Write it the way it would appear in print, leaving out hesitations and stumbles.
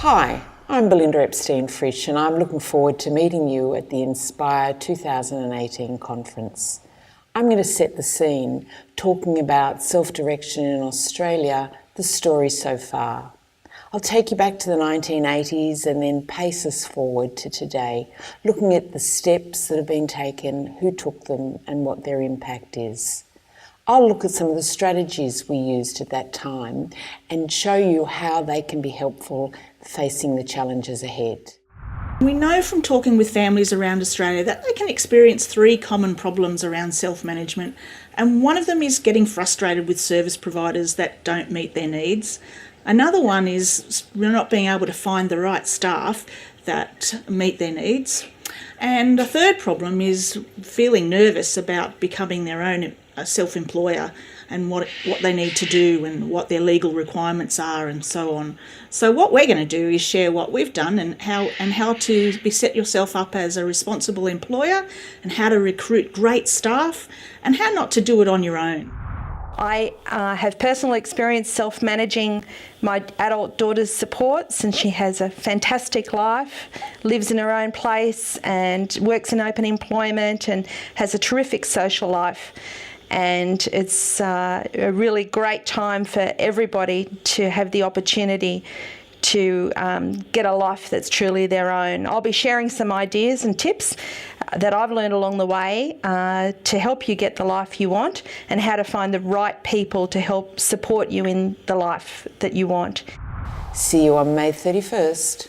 Hi, I'm Belinda Epstein-Frisch and I'm looking forward to meeting you at the Inspire 2018 conference. I'm going to set the scene talking about self-direction in Australia, the story so far. I'll take you back to the 1980s and then pace us forward to today, looking at the steps that have been taken, who took them and what their impact is. I'll look at some of the strategies we used at that time and show you how they can be helpful facing the challenges ahead. We know from talking with families around Australia that they can experience three common problems around self-management, and one of them is getting frustrated with service providers that don't meet their needs. Another one is not being able to find the right staff that meet their needs. And a third problem is feeling nervous about becoming their own self-employer and what they need to do and what their legal requirements are and so on. So what we're going to do is share what we've done and how to set yourself up as a responsible employer and how to recruit great staff and how not to do it on your own. I have personal experience self-managing my adult daughter's support since she has a fantastic life, lives in her own place and works in open employment and has a terrific social life. And it's a really great time for everybody to have the opportunity to get a life that's truly their own. I'll be sharing some ideas and tips that I've learned along the way to help you get the life you want and how to find the right people to help support you in the life that you want. See you on May 31st.